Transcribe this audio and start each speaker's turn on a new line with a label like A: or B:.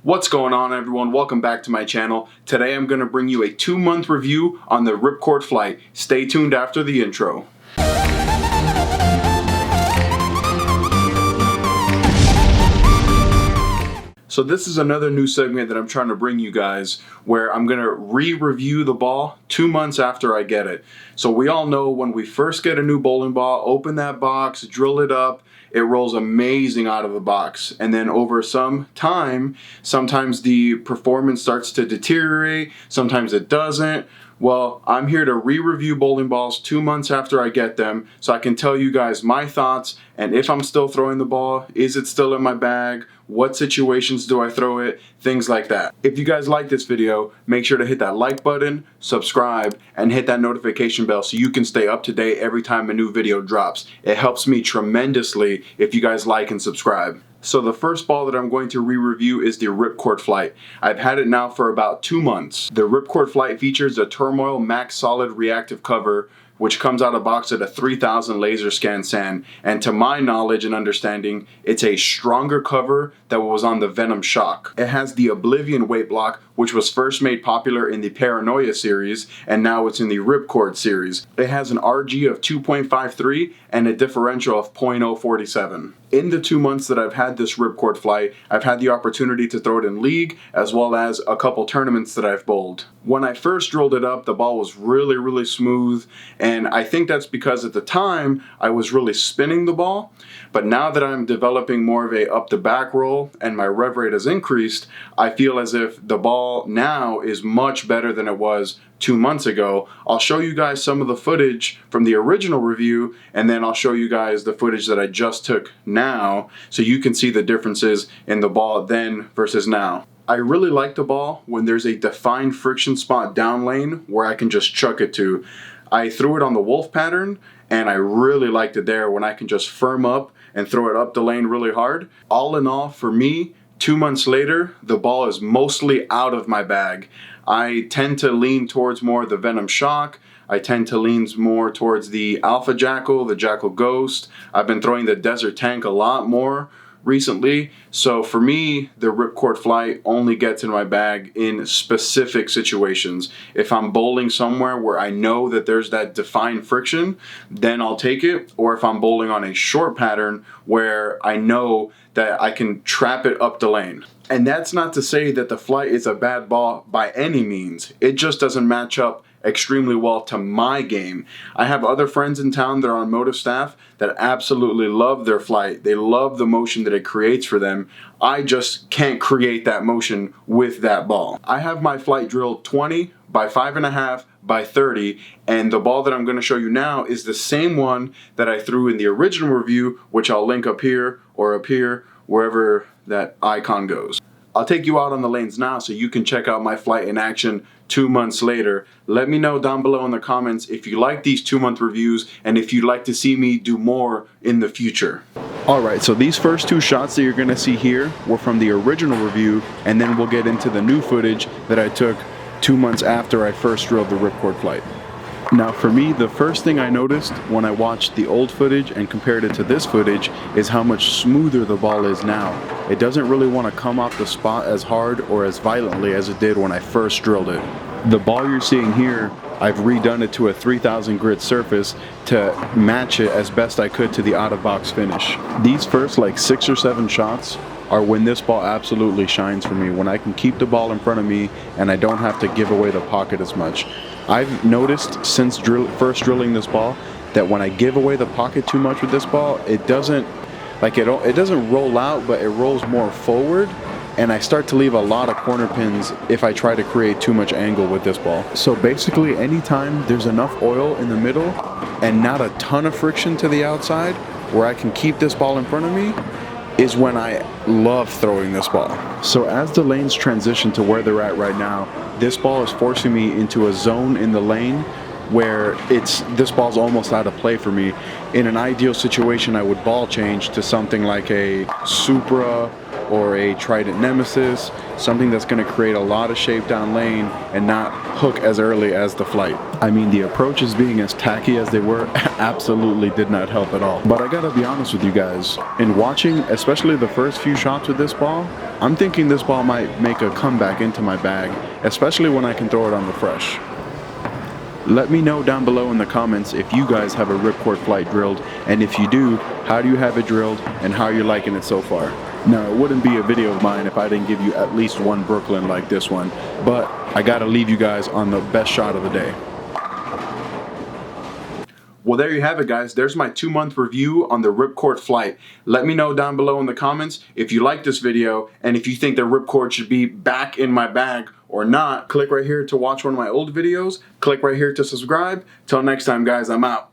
A: What's going on, everyone? Welcome back to my channel. Today I'm going to bring you a 2-month review on the Ripcord flight. Stay tuned after the intro. So this is another new segment that I'm trying to bring you guys where I'm going to re-review the ball 2 months after I get it. So we all know when we first get a new bowling ball, open that box, drill it up, it rolls amazing out of the box. And then over some time, sometimes the performance starts to deteriorate, sometimes it doesn't. Well, I'm here to re-review bowling balls 2 months after I get them so I can tell you guys my thoughts and if I'm still throwing the ball, is it still in my bag, what situations do I throw it, things like that. If you guys like this video, make sure to hit that like button, subscribe, and hit that notification bell so you can stay up to date every time a new video drops. It helps me tremendously if you guys like and subscribe. So the first ball that I'm going to re-review is the Ripcord Flight. I've had it now for about 2 months. The Ripcord Flight features a Turmoil Max Solid Reactive Cover, which comes out of box at a 3000 laser scan sand. And to my knowledge and understanding, it's a stronger cover that was on the Venom Shock. It has the Oblivion weight block, which was first made popular in the Paranoia series, and now it's in the Ripcord series. It has an RG of 2.53 and a differential of 0.047. In the 2 months that I've had this Ripcord flight, I've had the opportunity to throw it in league as well as a couple tournaments that I've bowled. When I first drilled it up, the ball was really smooth, and I think that's because at the time I was really spinning the ball. But now that I'm developing more of a up the back roll and my rev rate has increased, I feel as if the ball now is much better than it was 2 months ago. I'll show you guys some of the footage from the original review, and then I'll show you guys the footage that I just took now so you can see the differences in the ball then versus now. I really like the ball when there's a defined friction spot down lane where I can just chuck it to. I threw it on the wolf pattern and I really liked it there when I can just firm up and throw it up the lane really hard. All in all, for me, 2 months later, the ball is mostly out of my bag. I tend to lean towards more the Venom Shock. I tend to lean more towards the Alpha Jackal, the Jackal Ghost. I've been throwing the Desert Tank a lot more recently. So for me, the Ripcord Flight only gets in my bag in specific situations. If I'm bowling somewhere where I know that there's that defined friction, then I'll take it. Or if I'm bowling on a short pattern where I know that I can trap it up the lane. And that's not to say that the Flight is a bad ball by any means. It just doesn't match up extremely well to my game. I have other friends in town that are on motive staff that absolutely love their Flight. They love the motion that it creates for them. I just can't create that motion with that ball. I have my Flight drilled 20 by 5.5 by 30, and the ball that I'm going to show you now is the same one that I threw in the original review, which I'll link up here or up here, wherever that icon goes. I'll take you out on the lanes now so you can check out my Flight in action 2 months later. Let me know down below in the comments if you like these 2-month reviews and if you'd like to see me do more in the future. Alright, so these first 2 shots that you're going to see here were from the original review, and then we'll get into the new footage that I took 2 months after I first drilled the Ripcord Flight. Now for me, the first thing I noticed when I watched the old footage and compared it to this footage is how much smoother the ball is now. It doesn't really want to come off the spot as hard or as violently as it did when I first drilled it. The ball you're seeing here, I've redone it to a 3000 grit surface to match it as best I could to the out of box finish. These first like 6 or 7 shots are when this ball absolutely shines for me, when I can keep the ball in front of me and I don't have to give away the pocket as much. I've noticed since first drilling this ball that when I give away the pocket too much with this ball, it doesn't roll out, but it rolls more forward, and I start to leave a lot of corner pins if I try to create too much angle with this ball. So basically, anytime there's enough oil in the middle and not a ton of friction to the outside where I can keep this ball in front of me, is when I love throwing this ball. So as the lanes transition to where they're at right now, this ball is forcing me into a zone in the lane where this ball's almost out of play for me. In an ideal situation, I would ball change to something like a Supra or a Trident Nemesis, something that's going to create a lot of shape down lane and not hook as early as the flight. I mean, the approaches being as tacky as they were absolutely did not help at all. But I gotta be honest with you guys, in watching especially the first few shots with this ball, I'm thinking this ball might make a comeback into my bag, especially when I can throw it on the fresh. Let me know down below in the comments if you guys have a Ripcord flight drilled, and if you do, how do you have it drilled and how you're liking it so far. Now, it wouldn't be a video of mine if I didn't give you at least one Brooklyn like this one, but I gotta leave you guys on the best shot of the day. Well, there you have it, guys. There's my 2-month review on the Ripcord flight. Let me know down below in the comments if you like this video and if you think the Ripcord should be back in my bag or not. Click right here to watch one of my old videos. Click right here to subscribe. Till next time, guys, I'm out.